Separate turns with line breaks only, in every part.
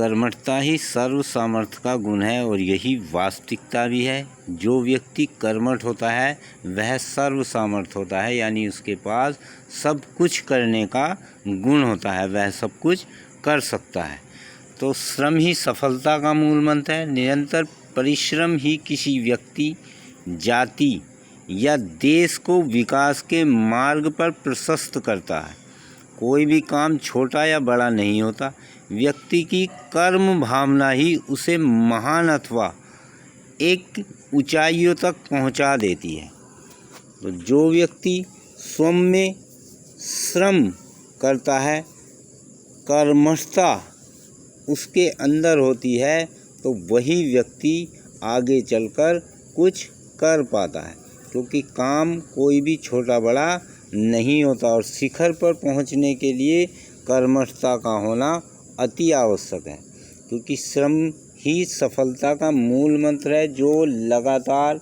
कर्मठता ही सर्व सामर्थ्य का गुण है और यही वास्तविकता भी है। जो व्यक्ति कर्मठ होता है वह सर्व सामर्थ्य होता है, यानी उसके पास सब कुछ करने का गुण होता है, वह सब कुछ कर सकता है। तो श्रम ही सफलता का मूल मंत्र है। निरंतर परिश्रम ही किसी व्यक्ति, जाति या देश को विकास के मार्ग पर प्रशस्त करता है। कोई भी काम छोटा या बड़ा नहीं होता, व्यक्ति की कर्म भावना ही उसे महान अथवा एक ऊंचाइयों तक पहुंचा देती है। तो जो व्यक्ति स्वयं में श्रम करता है, कर्मठता उसके अंदर होती है, तो वही व्यक्ति आगे चलकर कुछ कर पाता है, क्योंकि काम कोई भी छोटा बड़ा नहीं होता और शिखर पर पहुंचने के लिए कर्मठता का होना अति आवश्यक है। क्योंकि श्रम ही सफलता का मूल मंत्र है। जो लगातार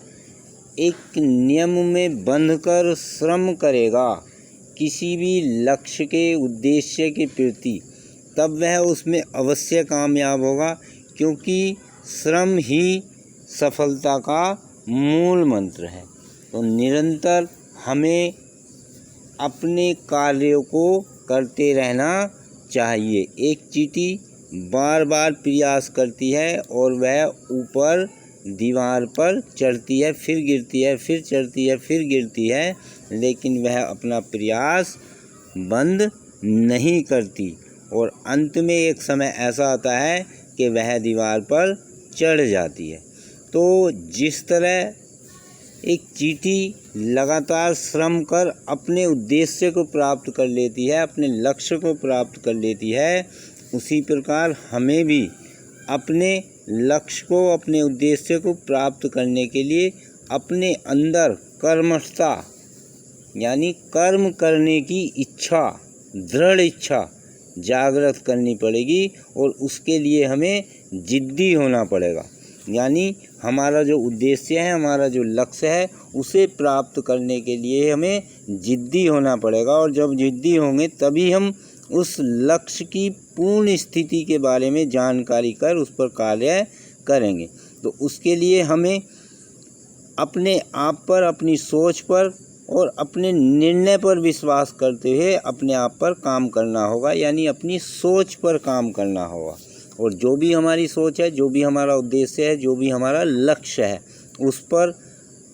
एक नियम में बंधकर श्रम करेगा किसी भी लक्ष्य के उद्देश्य के प्रति, तब वह उसमें अवश्य कामयाब होगा, क्योंकि श्रम ही सफलता का मूल मंत्र है। तो निरंतर हमें अपने कार्यों को करते रहना चाहिए। एक चींटी बार बार प्रयास करती है और वह ऊपर दीवार पर चढ़ती है, फिर गिरती है, फिर चढ़ती है, फिर गिरती है, लेकिन वह अपना प्रयास बंद नहीं करती और अंत में एक समय ऐसा आता है कि वह दीवार पर चढ़ जाती है। तो जिस तरह एक चींटी लगातार श्रम कर अपने उद्देश्य को प्राप्त कर लेती है, अपने लक्ष्य को प्राप्त कर लेती है, उसी प्रकार हमें भी अपने लक्ष्य को, अपने उद्देश्य को प्राप्त करने के लिए अपने अंदर कर्मठता यानी कर्म करने की इच्छा, दृढ़ इच्छा जागृत करनी पड़ेगी और उसके लिए हमें जिद्दी होना पड़ेगा। यानी हमारा जो उद्देश्य है, हमारा जो लक्ष्य है, उसे प्राप्त करने के लिए हमें जिद्दी होना पड़ेगा और जब जिद्दी होंगे तभी हम उस लक्ष्य की पूर्ण स्थिति के बारे में जानकारी कर उस पर कार्य करेंगे। तो उसके लिए हमें अपने आप पर, अपनी सोच पर और अपने निर्णय पर विश्वास करते हुए अपने आप पर काम करना होगा, यानी अपनी सोच पर काम करना होगा। और जो भी हमारी सोच है, जो भी हमारा उद्देश्य है, जो भी हमारा लक्ष्य है, उस पर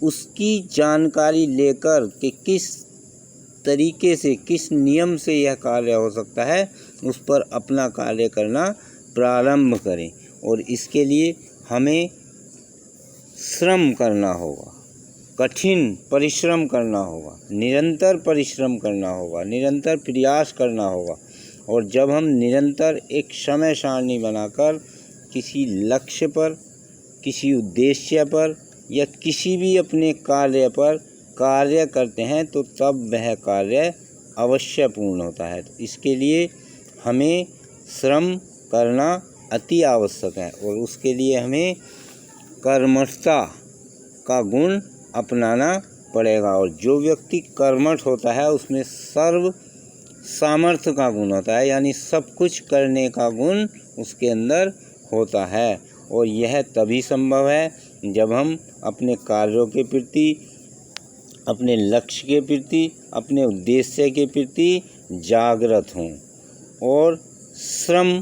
उसकी जानकारी लेकर कि किस तरीके से, किस नियम से यह कार्य हो सकता है, उस पर अपना कार्य करना प्रारंभ करें। और इसके लिए हमें श्रम करना होगा, कठिन परिश्रम करना होगा, निरंतर परिश्रम करना होगा, निरंतर प्रयास करना होगा। और जब हम निरंतर एक समय सारणी बनाकर किसी लक्ष्य पर, किसी उद्देश्य पर या किसी भी अपने कार्य पर कार्य करते हैं, तो तब वह कार्य अवश्य पूर्ण होता है। तो इसके लिए हमें श्रम करना अति आवश्यक है और उसके लिए हमें कर्मठता का गुण अपनाना पड़ेगा। और जो व्यक्ति कर्मठ होता है उसमें सर्व सामर्थ्य का गुण होता है, यानी सब कुछ करने का गुण उसके अंदर होता है। और यह तभी संभव है जब हम अपने कार्यों के प्रति, अपने लक्ष्य के प्रति, अपने उद्देश्य के प्रति जागृत हों और श्रम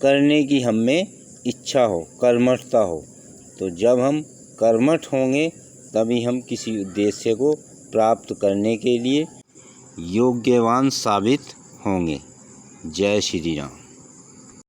करने की हम में इच्छा हो, कर्मठता हो। तो जब हम कर्मठ होंगे तभी हम किसी उद्देश्य को प्राप्त करने के लिए योग्यवान साबित होंगे। जय श्री राम।